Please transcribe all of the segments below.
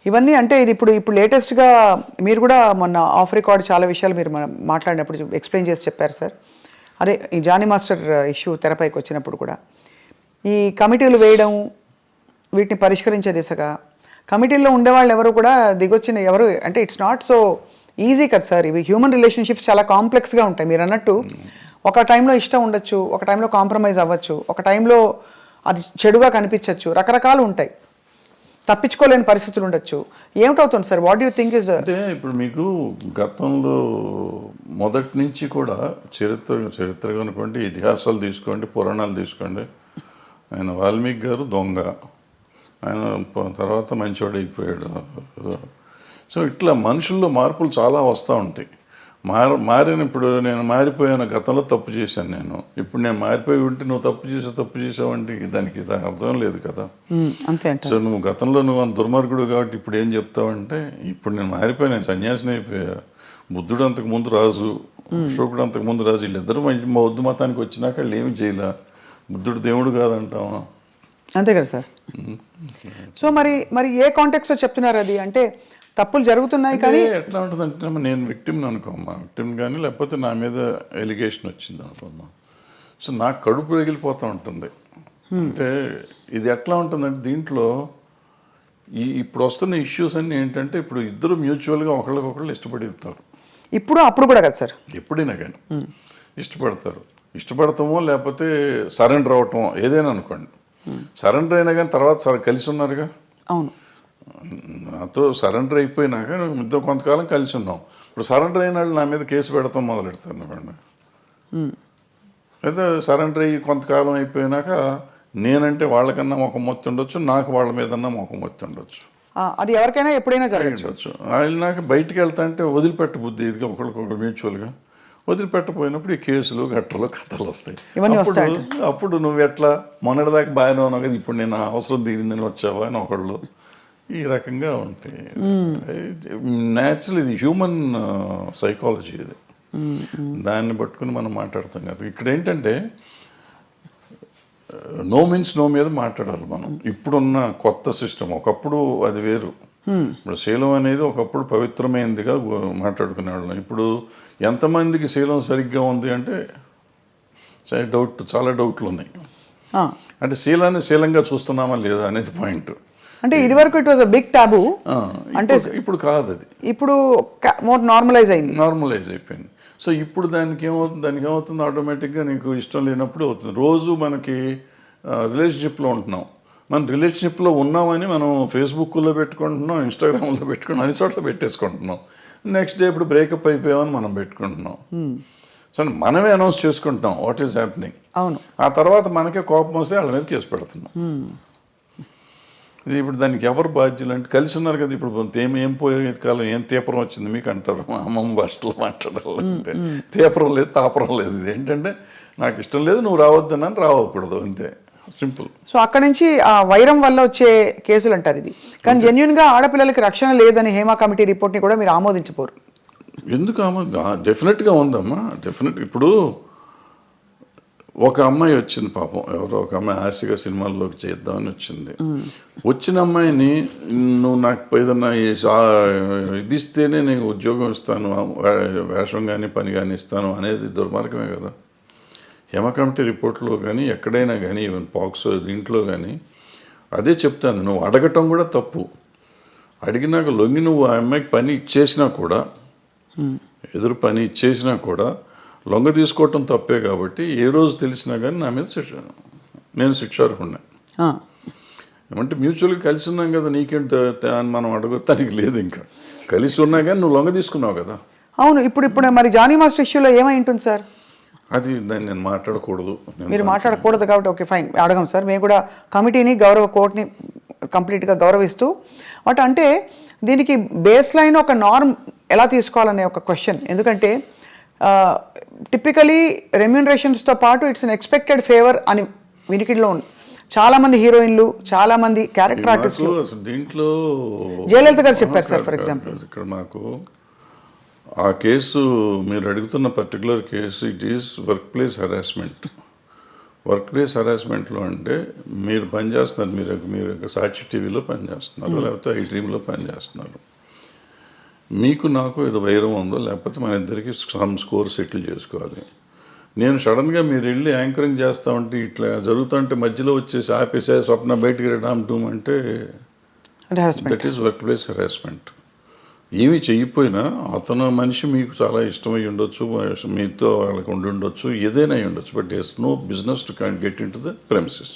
ఇవన్నీ అంటే ఇది ఇప్పుడు ఇప్పుడు లేటెస్ట్గా మీరు కూడా మొన్న ఆఫ్ రికార్డ్ చాలా విషయాలు మీరు మాట్లాడినప్పుడు ఎక్స్ప్లెయిన్ చేసి చెప్పారు సార్. అదే ఈ జానీ మాస్టర్ ఇష్యూ తెరపైకి వచ్చినప్పుడు కూడా ఈ కమిటీలు వేయడం, వీటిని పరిష్కరించే దిశగా కమిటీల్లో ఉండేవాళ్ళు ఎవరు కూడా దిగొచ్చిన ఎవరు అంటే ఇట్స్ నాట్ సో ఈజీ కదా సార్. ఇవి హ్యూమన్ రిలేషన్షిప్స్ చాలా కాంప్లెక్స్గా ఉంటాయి. మీరు అన్నట్టు ఒక టైంలో ఇష్టం ఉండొచ్చు, ఒక టైంలో కాంప్రమైజ్ అవ్వచ్చు, ఒక టైంలో అది చెడుగా కనిపించవచ్చు, రకరకాలు ఉంటాయి, తప్పించుకోలేని పరిస్థితులు ఉండొచ్చు. ఏమిటవుతుంది sir? What you think is? అంటే ఇప్పుడు మీకు గతంలో మొదటి నుంచి కూడా చరిత్ర అనుకోండి, ఇతిహాసాలు తీసుకోండి, పురాణాలు తీసుకోండి, ఆయన వాల్మీకి గారు దొంగ, ఆయన తర్వాత మంచివాడు అయిపోయాడు. సో ఇట్లా మనుషుల్లో మార్పులు చాలా వస్తూ ఉంటాయి. మారిన ఇప్పుడు నేను మారిపోయాను, గతంలో తప్పు చేశాను నేను, ఇప్పుడు నేను మారిపోయి ఉంటే నువ్వు తప్పు చేసావు అంటే దానికి అర్థం లేదు కదా. సో నువ్వు గతంలో నువ్వు అంత దుర్మార్గుడు కాబట్టి ఇప్పుడు ఏం చెప్తావంటే ఇప్పుడు నేను మారిపోయాను, నేను సన్యాసిని అయిపోయా. బుద్ధుడు అంతకు ముందు రాజు, అశోకుడు అంతకు ముందు రాజు, వీళ్ళిద్దరూ బౌద్ధ మతానికి వచ్చినాక వాళ్ళు ఏమి చేయలే. బుద్ధుడు దేవుడు కాదంటావా? అంతే కదా సార్. సో మరి ఏ కాంటెక్స్లో చెప్తున్నారు అది? అంటే తప్పులు జరుగుతున్నాయి కానీ ఎట్లా ఉంటుందంటే నేను విక్టిమ్ అనుకోమ్మా, విక్టిమ్ కానీ లేకపోతే నా మీద ఎలిగేషన్ వచ్చింది అనుకోమ్మా, సో నాకు కడుపు రగిలిపోతూ ఉంటుంది. అంటే ఇది ఎట్లా ఉంటుందంటే దీంట్లో ఇప్పుడు వస్తున్న ఇష్యూస్ అన్నీ ఏంటంటే ఇప్పుడు ఇద్దరు మ్యూచువల్గా ఒకళ్ళకొకళ్ళు ఇష్టపడతారు. అప్పుడు కూడా కదా సార్, ఎప్పుడైనా కానీ ఇష్టపడతామో లేకపోతే సరెండర్ అవటమో ఏదైనా అనుకోండి. సరెండర్ అయినా కానీ తర్వాత కలిసి ఉన్నారుగా. అవును, నాతో సరెండర్ అయిపోయినాక ఇద్దరు కొంతకాలం కలిసి ఉన్నాం. ఇప్పుడు సరెండర్ అయిన వాళ్ళు నా మీద కేసు పెడతాం మొదలెడతారు అనుకోండి. అయితే సరెండర్ అయ్యి కొంతకాలం అయిపోయినాక నేనంటే వాళ్ళకన్నా మొఖం మొత్తి ఉండొచ్చు, నాకు వాళ్ళ మీదన్నా మొఖం మొత్తి ఉండొచ్చు. అది ఎవరికైనా ఎప్పుడైనా జరగచ్చు. నాకు బయటికి వెళ్తా అంటే వదిలిపెట్ట బుద్ధి ఇదిగా ఒకరికొకరు మ్యూచువల్గా వదిలిపెట్టపోయినప్పుడు ఈ కేసులు గట్టలు కథలు వస్తాయి. అప్పుడు నువ్వు ఎట్లా మొన్నటిదాకా బాగానే ఉన్నావు కదా, ఇప్పుడు నేను అవసరం తీరిందని వచ్చావా అని ఒకళ్ళు ఈ రకంగా ఉంటాయి. న్యాచురల్, ఇది హ్యూమన్ సైకాలజీ, ఇది దాన్ని పట్టుకుని మనం మాట్లాడతాం కదా. ఇక్కడ ఏంటంటే నో మీన్స్ నో మీద మాట్లాడాలి మనం. ఇప్పుడున్న కొత్త సిస్టమ్, ఒకప్పుడు అది వేరు. ఇప్పుడు శీలం అనేది ఒకప్పుడు పవిత్రమైనదిగా మాట్లాడుకునేవాళ్ళం. ఇప్పుడు ఎంతమందికి శీలం సరిగ్గా ఉంది అంటే చాలా డౌట్లు ఉన్నాయి. అంటే శీలాన్ని శీలంగా చూస్తున్నామా లేదా అనేది పాయింట్. అంటే ఇదివరకు ఇట్ వాజ్ అ బిగ్ టాబు, అంటే ఇప్పుడు కాదు, అది ఇప్పుడు మోర్ నార్మలైజ్ అయిపోయింది. సో ఇప్పుడు దానికి ఏమవుతుంది ఆటోమేటిక్గా నీకు ఇష్టం లేనప్పుడు అవుతుంది. రోజు మనకి రిలేషన్షిప్లో ఉంటున్నాం, మనం రిలేషన్షిప్లో ఉన్నామని మనం ఫేస్బుక్లో పెట్టుకుంటున్నాం, ఇన్స్టాగ్రామ్లో పెట్టుకుంటున్నాం, అన్ని చోట్ల పెట్టేసుకుంటున్నాం. నెక్స్ట్ డే ఇప్పుడు బ్రేకప్ అయిపోయామని మనం పెట్టుకుంటున్నాం. సో మనమే అనౌన్స్ చేసుకుంటాం వాట్ ఈస్ హ్యాపెనింగ్. అవును, ఆ తర్వాత మనకే కోపం వస్తే వాళ్ళ మీద కేసు పెడుతున్నాం. ఇది ఇప్పుడు దానికి ఎవరు బాధ్యులు అంటే కలిసి ఉన్నారు కదా. ఇప్పుడు ఏం పోయే కాలం ఏం తీపరం వచ్చింది మీకు అంటారు మా అమ్మమ్మ భాషలో మాట్లాడాలంటే. తీపరం లేదు, తాపరం లేదు. ఇది ఏంటంటే నాకు ఇష్టం లేదు, నువ్వు రావద్దని రావకూడదు, అంతే, సింపుల్. సో అక్కడ నుంచి ఆ వైరం వల్ల వచ్చే కేసులు అంటారు ఇది. కానీ జెన్యున్గా ఆడపిల్లలకి రక్షణ లేదని హేమా కమిటీ రిపోర్ట్ని కూడా మీరు ఆమోదించపోరు. ఎందుకు డెఫినెట్గా ఉందమ్మా, డెఫినెట్. ఇప్పుడు ఒక అమ్మాయి వచ్చింది పాపం, ఎవరో ఒక అమ్మాయి ఆశగా సినిమాల్లోకి చేద్దామని వచ్చింది. వచ్చిన అమ్మాయిని నువ్వు నాకు ఏదన్నా ఇది ఇస్తేనే నేను ఉద్యోగం ఇస్తాను, వేషం కానీ పని కానీ ఇస్తాను అనేది దుర్మార్గమే కదా. హేమ కమిటీ రిపోర్ట్లో కానీ ఎక్కడైనా కానీ ఈవెన్ పాక్సో దీంట్లో కానీ అదే చెప్తాను. నువ్వు అడగటం కూడా తప్పు. అడిగినాక లొంగి నువ్వు ఆ అమ్మాయికి పని ఇచ్చేసినా కూడా, ఎదురు పని ఇచ్చేసినా కూడా లొంగ తీసుకోవటం తప్పే. కాబట్టి ఏ రోజు తెలిసినా కానీ నా మీద నేను శిక్షార్హుడిని. ఏమంటే మ్యూచువల్గా కలిసి ఉన్నాం కదా, నీకేంటి అని మనం అడగటానికి లేదు. ఇంకా కలిసి ఉన్నా కానీ నువ్వు లొంగ తీసుకున్నావు కదా. అవును, ఇప్పుడు మరి జానీ మాస్టర్ ఇష్యూలో ఏమై ఉంటుంది సార్? అది దాన్ని నేను మాట్లాడకూడదు. మీరు మాట్లాడకూడదు కాబట్టి ఓకే ఫైన్, అడగం సార్. మేము కూడా కమిటీని కోర్టుని కంప్లీట్గా గౌరవిస్తూ వాటి అంటే దీనికి బేస్ లైన్ ఒక నార్మ్ ఎలా తీసుకోవాలనే ఒక క్వశ్చన్. ఎందుకంటే టిపికలీ రెమ్యూనరేషన్స్తో పాటు ఇట్స్ అన్ ఎక్స్పెక్టెడ్ ఫేవర్ అని వినికిడిలో ఉంది. చాలామంది హీరోయిన్లు, చాలామంది క్యారెక్టర్ ఆర్టిస్టులు, దీంట్లో జయలలిత గారు చెప్పారు సార్ ఫర్ ఎగ్జాంపుల్. ఇక్కడ నాకు ఆ కేసు మీరు అడుగుతున్న particular case it is work place harassment. Work place హరాస్మెంట్లో అంటే మీరు పనిచేస్తున్నారు, మీరు సాక్షి టీవీలో పనిచేస్తున్నారు, లేకపోతే ఐ డ్రీమ్లో పనిచేస్తున్నారు. మీకు నాకు ఏదో వైరం ఉందో, లేకపోతే మన ఇద్దరికి సమ్ స్కోర్ సెటిల్ చేసుకోవాలి. నేను సడన్గా మీరు వెళ్ళి యాంకరింగ్ చేస్తా ఉంటే ఇట్లా జరుగుతుంటే మధ్యలో వచ్చేసి ఆపేసే స్వప్న బయటికి డామ్ డూమ్ అంటే that is work place harassment. ఏమీ చెయ్యిపోయినా అతను మనిషి మీకు చాలా ఇష్టమై ఉండొచ్చు, మీతో వాళ్ళకి ఉండి ఉండొచ్చు, ఏదైనా అయి ఉండొచ్చు, but as no business to can get into the premises.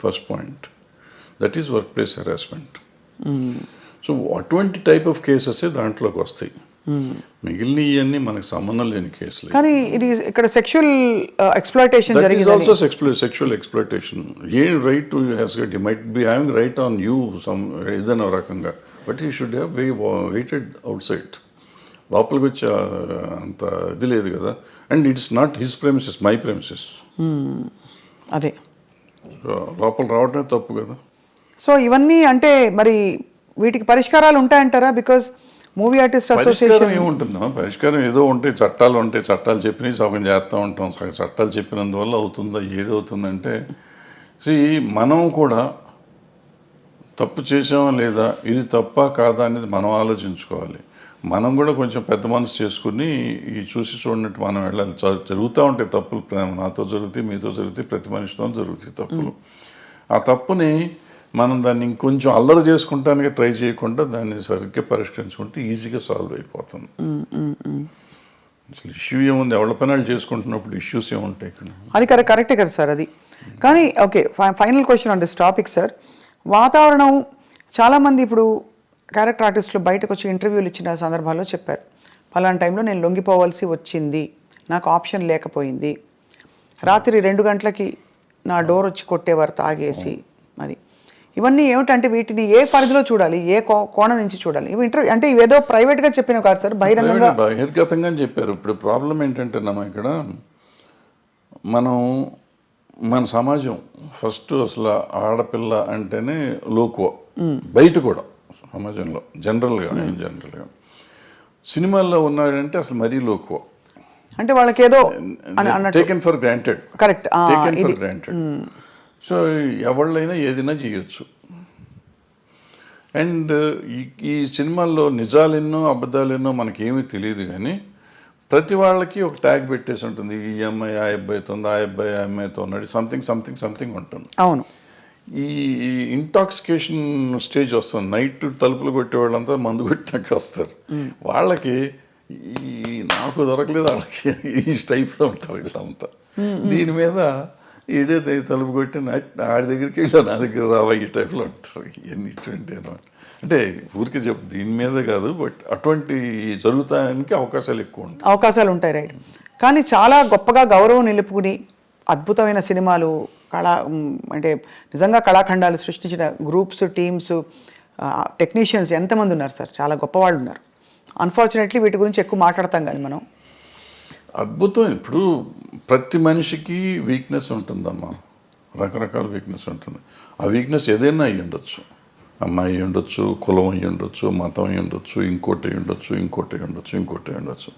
First point, that is work place harassment. So అటువంటి టైప్ ఆఫ్ కేసెస్ దాంట్లోకి వస్తాయి. మిగిలిన ఇవన్నీ మనకు సంబంధం లేని కేసులు. కానీ ఇది ఇక్కడ సెక్షువల్ ఎక్స్‌ప్లాయిటేషన్ జరిగింది. Also sexual exploitation. ఏం right to has got, you might be having right on you some ఏదైనా రకంగా, but you should have waited outside. లోపలికి వచ్చి అంత ఇది లేదు కదా. And it's not his premises, my premises. అదే లోపల రావడమే తప్పు కదా. సో ఇవన్నీ అంటే మరి వీటికి పరిష్కారాలు ఉంటాయంటారా? బికాజ్ మూవీ ఆర్టిస్ట్ అసోసియేషన్ ఏముంటుందా పరిష్కారం? ఏదో ఉంటాయి, చట్టాలు ఉంటాయి, చట్టాలు చెప్పినవి సగం చేస్తూ ఉంటాం. సగం చట్టాలు చెప్పినందువల్ల అవుతుందా? ఏది అవుతుందంటే మనం కూడా తప్పు చేసామా లేదా, ఇది తప్ప కాదా అనేది మనం ఆలోచించుకోవాలి. మనం కూడా కొంచెం పెద్ద మనసు చేసుకుని ఈ చూసి చూడనట్టు మనం వెళ్ళాలి. జరుగుతూ ఉంటాయి తప్పులు, నాతో జరుగుతాయి, మీతో జరుగుతాయి, ప్రతి మనిషితో జరుగుతాయి తప్పులు. ఆ తప్పుని మనం దాన్ని ఇంకొంచెం అల్లరి చేసుకుంటానికి ట్రై చేయకుండా దాన్ని సరిగ్గా పరిష్కరించుకుంటే ఈజీగా సాల్వ్ అయిపోతుంది. అసలు ఇష్యూ ఏముంది, ఎవరి పనులు చేసుకుంటున్నప్పుడు ఇష్యూస్ ఏముంటాయి ఇక్కడ? అది కరెక్టే కదా సార్ అది. కానీ okay, final question on this topic sir. వాతావరణం చాలామంది ఇప్పుడు క్యారెక్టర్ ఆర్టిస్టులు బయటకు వచ్చి ఇంటర్వ్యూలు ఇచ్చిన సందర్భాల్లో చెప్పారు, పలానా టైంలో నేను లొంగిపోవాల్సి వచ్చింది, నాకు ఆప్షన్ లేకపోయింది, రాత్రి 2 గంటలకి నా డోర్ వచ్చి కొట్టేవారు తాగేసి. మరి ఇవన్నీ ఏమిటంటే వీటిని ఏ పరిధిలో చూడాలి, ఏ కోణం నుంచి చూడాలి? ఇవి ఇంటర్వ్యూ అంటే ఇవేదో ప్రైవేట్గా చెప్పినవి కాదు సార్, బహిర్గతంగా చెప్పారు. ఇప్పుడు ప్రాబ్లం ఏంటంటే ఇక్కడ మన సమాజం ఫస్ట్ అసలు ఆడపిల్ల అంటేనే లోకువ, బయట కూడా సమాజంలో జనరల్గా సినిమాల్లో ఉన్నాడంటే అసలు మరీ లోకువ, అంటే వాళ్ళకి ఏదో taken for granted. Correct, taken for granted. So ఎవళ్ళైనా ఏదైనా చేయొచ్చు. అండ్ ఈ సినిమాల్లో నిజాలెన్నో అబద్ధాలెన్నో మనకేమీ తెలియదు, కానీ ప్రతి వాళ్ళకి ఒక ట్యాగ్ పెట్టేసి ఉంటుంది. ఈ అమ్మాయి ఆ అబ్బాయితో ఉంది, ఆ అబ్బాయి ఆ అమ్మాయితో ఉన్నాడు, సంథింగ్ ఉంటుంది. అవును. ఈ ఇంటాక్సికేషన్ స్టేజ్ వస్తుంది. నైట్ తలుపులు కొట్టే వాళ్ళంతా మందు కొట్టినాక వస్తారు. వాళ్ళకి నాకు దొరకలేదు, వాళ్ళకి ఈ టైప్లో ఉంటారు వీళ్ళంతా. దీని మీద ఈడే తలుపు కొట్టి ఆడి దగ్గరికి వెళ్ళా, నా దగ్గర రావా, ఈ టైప్లో ఉంటారు. ఇవన్నీ ఇటువంటి అంటే ఊరికి చెప్పు, దీని మీద కాదు, బట్ అటువంటి జరుగుతానికి అవకాశాలు ఉంటాయి. రైట్. కానీ చాలా గొప్పగా గౌరవం నిలుపుకుని అద్భుతమైన సినిమాలు, అంటే నిజంగా కళాఖండాలు సృష్టించిన గ్రూప్స్, టీమ్స్, టెక్నీషియన్స్ ఎంతమంది ఉన్నారు సార్, చాలా గొప్పవాళ్ళు ఉన్నారు. అన్ఫార్చునేట్లీ వీటి గురించి ఎక్కువ మాట్లాడతాం కానీ మనం. అద్భుతం. ఇప్పుడు ప్రతి మనిషికి వీక్నెస్ ఉంటుందమ్మా, రకరకాల వీక్నెస్ ఉంటుంది. ఆ వీక్నెస్ ఏదైనా అయ్యి ఉండొచ్చు, అమ్మాయి అయ్యి ఉండొచ్చు, కులం అయ్యి ఉండొచ్చు, మతం అయ్యి ఉండొచ్చు, ఇంకోటి అయ్యి ఉండొచ్చు.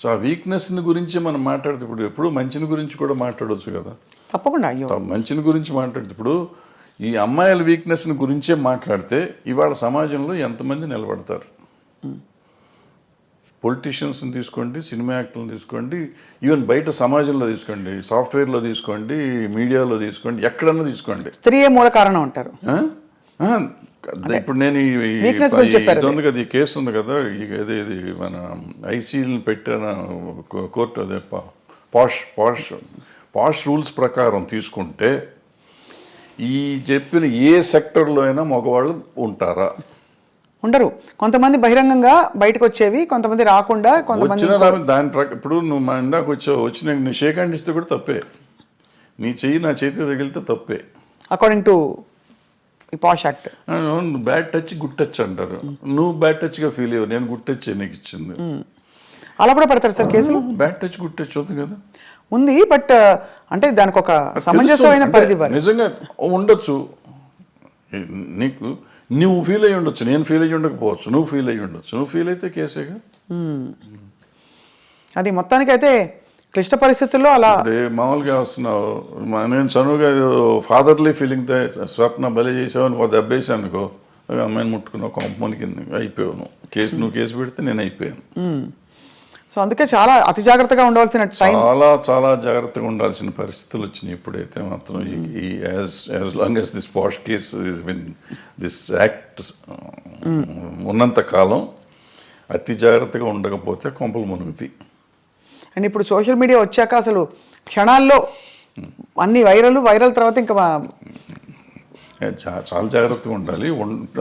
సో ఆ వీక్నెస్ని గురించి మనం మాట్లాడితే ఎప్పుడు మంచిని గురించి కూడా మాట్లాడవచ్చు కదా. తప్పకుండా. మంచిని గురించి మాట్లాడితే ఇప్పుడు ఈ అమ్మాయిల వీక్నెస్ని గురించే మాట్లాడితే ఇవాళ సమాజంలో ఎంతమంది నిలబడతారు? పొలిటీషియన్స్ని తీసుకోండి, సినిమా యాక్టర్లను తీసుకోండి, ఈవెన్ బయట సమాజంలో తీసుకోండి, సాఫ్ట్వేర్లో తీసుకోండి, మీడియాలో తీసుకోండి, ఎక్కడన్నా తీసుకోండి, స్త్రీయే మూల కారణం అంటారు. ఇప్పుడు నేను ఇది ఉంది కదా, ఈ కేసు ఉంది కదా, ఇది మన ఐసీఎల్ని పెట్టిన కోర్టు, అదే పాష్ రూల్స్ ప్రకారం తీసుకుంటే ఈ చెప్పిన ఏ సెక్టర్లో అయినా మగవాళ్ళు ఉంటారా? ఉండరు. కొంతమంది బహిరంగంగా బయటకు వచ్చేవి, కొంతమంది రాకుండా, దాని ఇప్పుడు నువ్వు మా ఇందాక వచ్చి నీ షేక్ హ్యాండ్ ఇస్తే కూడా తప్పే, నీ చెయ్యి నా చేతికి తగిలితే తప్పే, according to posh act. Bad touch good touch అంటారు. నువ్వు బ్యాడ్ టచ్గా ఫీల్ అయ్యావు, నేను గుడ్ టచ్ నీకు ఇచ్చింది, అలా కూడా పడతారు సార్ కేసులు. బ్యాడ్ టచ్ గుడ్ టచ్ అవుతుంది కదా, ఉంది. బట్ అంటే దానికి ఒక సమంజసమైన పరిధి నిజంగా ఉండొచ్చు. నీకు నువ్వు ఫీల్ అయ్యి ఉండొచ్చు, నేను ఫీల్ అయ్యి ఉండకపోవచ్చు, నువ్వు ఫీల్ అయ్యి ఉండొచ్చు. నువ్వు ఫీల్ అయితే కేసేగా. అది మొత్తానికైతే క్లిష్ట పరిస్థితుల్లో అలా అదే మామూలుగా వస్తున్నావు నేను చనువుగా ఫాదర్లీ ఫీలింగ్తో స్వప్న బలి చేసావని ఒక దెబ్బేసి అనుకో అమ్మాయిని ముట్టుకున్నావు కొంపమని కింద అయిపోయాను నువ్వు కేసు పెడితే నేను అయిపోయాను. సో అందుకే చాలా అతి జాగ్రత్తగా ఉండవలసిన టైం, చాలా జాగ్రత్తగా ఉండాల్సిన పరిస్థితులు వచ్చినాయి. ఇప్పుడైతే మాత్రం ఈ as long as this posh case is been this act ఉన్నంత కాలం అతి జాగ్రత్తగా ఉండకపోతే కొంపలు మునుగుతాయి. అండ్ ఇప్పుడు సోషల్ మీడియా వచ్చాక అసలు క్షణాల్లో అన్ని వైరల్ తర్వాత ఇంకా చాలా జాగ్రత్తగా ఉండాలి.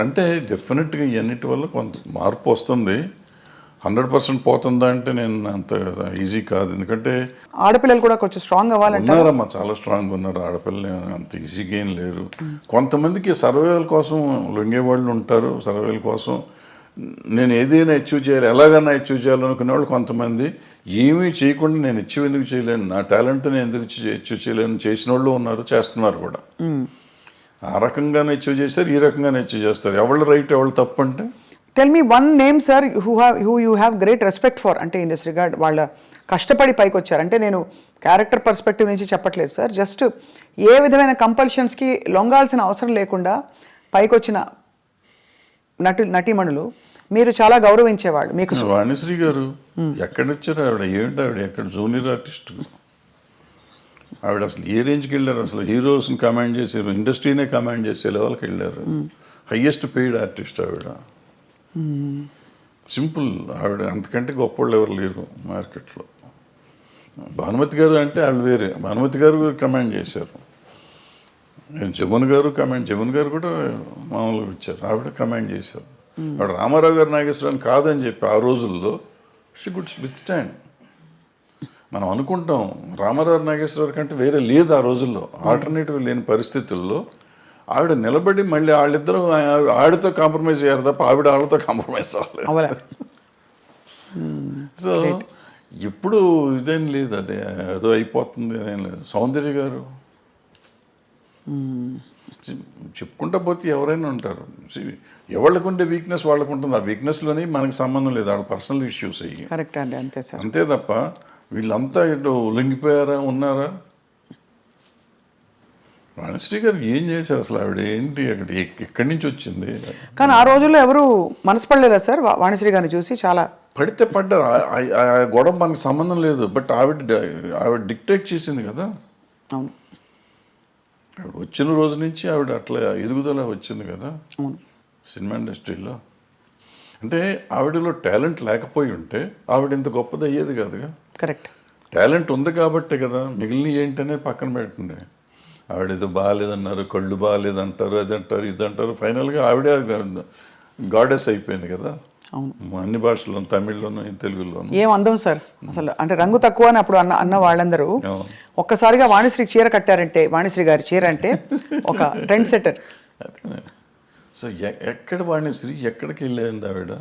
అంటే డెఫినెట్గా ఇవన్నిటి వల్ల కొంత మార్పు వస్తుంది. 100% పోతుందా అంటే నేను అంత ఈజీ కాదు. ఎందుకంటే ఆడపిల్లలు కూడా కొంచెం స్ట్రాంగ్ అవ్వాలంటే ఉన్నారమ్మా, చాలా స్ట్రాంగ్ ఉన్నారు ఆడపిల్లలు, అంత ఈజీగా ఏం లేరు. కొంతమందికి సర్వేల కోసం లొంగేవాళ్ళు ఉంటారు. సర్వేల కోసం నేను ఏదైనా అచీవ్ చేయాలి, ఎలాగైనా అచీవ్ చేయాలనుకునే వాళ్ళు కొంతమంది, ఏమీ చేయకుండా నేను అచీవ్ ఎందుకు చేయలేను, నా టాలెంట్తో నేను ఎందుకు అచీవ్ చేయలేను చేసిన వాళ్ళు ఉన్నారు, చేస్తున్నారు కూడా. ఆ రకంగానే అచీవ్ చేస్తారు, ఈ రకంగానే అచీవ్ చేస్తారు. ఎవళ్ళు రైట్ ఎవళ్ళు తప్పు అంటే tell me one name sir who you have great respect for, అంటే ఇన్ దిస్ రిగార్డ్ వాళ్ళ కష్టపడి పైకి వచ్చారు. అంటే నేను క్యారెక్టర్ పర్స్పెక్టివ్ నుంచి చెప్పట్లేదు సార్, జస్ట్ ఏ విధమైన కంపల్షన్స్కి లొంగాల్సిన అవసరం లేకుండా పైకి వచ్చిన నటీమణులు మీరు చాలా గౌరవించేవాళ్ళు. మీకు వాణిశ్రీ గారు ఎక్కడి వచ్చారు ఆవిడ, ఏంటి ఆవిడ ఎక్కడ జూనియర్ ఆర్టిస్ట్ ఆవిడ, అసలు ఏ రేంజ్కి వెళ్ళారు, అసలు హీరోస్ని కమాండ్ చేశారు, ఇండస్ట్రీనే కమాండ్ చేసే లెవెల్కి వెళ్ళారు. హయ్యెస్ట్ పెయిడ్ ఆర్టిస్ట్ ఆవిడ. సింపుల్, ఆవిడ అంతకంటే గొప్పవాళ్ళు ఎవరు లేరు మార్కెట్లో. భానుమతి గారు అంటే ఆవిడ వేరే, భానుమతి గారు కమాండ్ చేశారు. జమున్ గారు కూడా మామూలుగా ఇచ్చారు, ఆవిడ కమాండ్ చేశారు. ఆవిడ రామారావు గారు నాగేశ్వరరావు కాదని చెప్పి ఆ రోజుల్లో షీ గుడ్ విత్ స్టాండ్. మనం అనుకుంటాం రామారావు నాగేశ్వరరావు కంటే వేరే లేదు ఆ రోజుల్లో, ఆల్టర్నేటివ్ లేని పరిస్థితుల్లో ఆవిడ నిలబడి మళ్ళీ వాళ్ళిద్దరూ ఆవిడతో కాంప్రమైజ్ అయ్యారు తప్ప ఆవిడ వాళ్ళతో కాంప్రమైజ్ అవ్వలేదు. సో ఎప్పుడు ఇదేం లేదు, అదే ఏదో అయిపోతుంది అదేం లేదు. సౌందర్య గారు చెప్పుకుంటా పోతే ఎవరైనా ఉంటారు, ఎవరికి ఉండే వీక్నెస్ వాళ్ళకు ఉంటుంది. ఆ వీక్నెస్లోని మనకి సంబంధం లేదు, వాళ్ళ పర్సనల్ ఇష్యూస్ అయ్యి. కరెక్ట్ అండి, అంతే సార్. అంతే తప్ప వీళ్ళంతా ఇటు ఉల్లింగిపోయారా ఉన్నారా. వాణిశ్రీ గారు ఏం చేశారు అసలు, ఆవిడ ఏంటి అక్కడ ఎక్కడి నుంచి వచ్చింది. కానీ ఆ రోజుల్లో ఎవరు మనసు పడలేదా సార్ వాణిశ్రీ గారిని చూసి? చాలా పడితే పడ్డారు, ఆ గొడవ మనకు సంబంధం లేదు. బట్ ఆవిడ డిక్టేట్ చేసింది కదా. అవును, ఆవిడ వచ్చిన రోజు నుంచి ఆవిడ అట్లా ఎదుగుదల వచ్చింది కదా అవును సినిమా ఇండస్ట్రీలో. అంటే ఆవిడలో టాలెంట్ లేకపోయి ఉంటే ఆవిడ ఇంత గొప్పది అయ్యేది కాదుగా. కరెక్ట్, టాలెంట్ ఉంది కాబట్టే కదా మిగిలిన ఏంటనే పక్కన పెడుతుండే. ఆవిడ ఏదో బాగాలేదన్నారు, కళ్ళు బాగాలేదంటారు, అది అంటారు, ఇది అంటారు, ఫైనల్గా ఆవిడే గాడెస్ అయిపోయింది కదా. అవును, అన్ని భాషల్లోనూ, తమిళ్లోనూ, తెలుగులోనూ. ఏం అందం సార్ అసలు, అంటే రంగు తక్కువ అని అప్పుడు అన్న వాళ్ళందరూ ఒక్కసారిగా వాణిశ్రీ చీర కట్టారంటే, వాణిశ్రీ గారి చీర అంటే ఒక ట్రెండ్ సెట్టర్. సో ఎక్కడ వాణిశ్రీ ఎక్కడికి వెళ్ళేది ఆవిడ,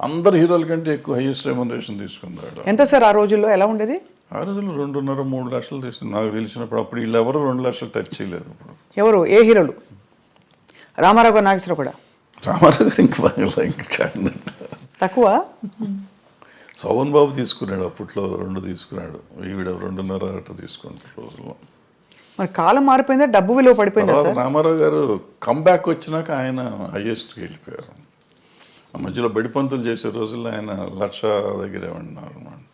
అందరు హీరోల కంటే ఎక్కువ హైయెస్ట్ రెమ్యునరేషన్ తీసుకుంది ఆవిడ. ఎంత సార్ ఆ రోజుల్లో, ఎలా ఉండేది? ఆ రోజుల్లో 2.5-3 లక్షలు తీసుకుంది నాకు తెలిసినప్పుడు. అప్పుడు వీళ్ళు ఎవరు 2 లక్షలు టచ్ చేయలేదు. ఇప్పుడు ఎవరు, ఏ హీరోలు? రామారావు గారు, నాగేశ్వరరావు కూడా. రామారావు గారు ఇంకా కాదు, తక్కువ. శోభన్ బాబు తీసుకున్నాడు అప్పట్లో, 2 తీసుకున్నాడు, ఈవిడ 2.5 అట్లా తీసుకుంది రోజుల్లో. మరి కాలం మారిపోయిందా, డబ్బు విలువ పడిపోయిందా సార్? రామారావు గారు కంబ్యాక్ వచ్చినాక ఆయన హైయెస్ట్కి వెళ్ళిపోయారు. ఆ మధ్యలో బడిపంతులు చేసే రోజుల్లో ఆయన 1,00,000 దగ్గరే ఉన్నారు అన్నమాట.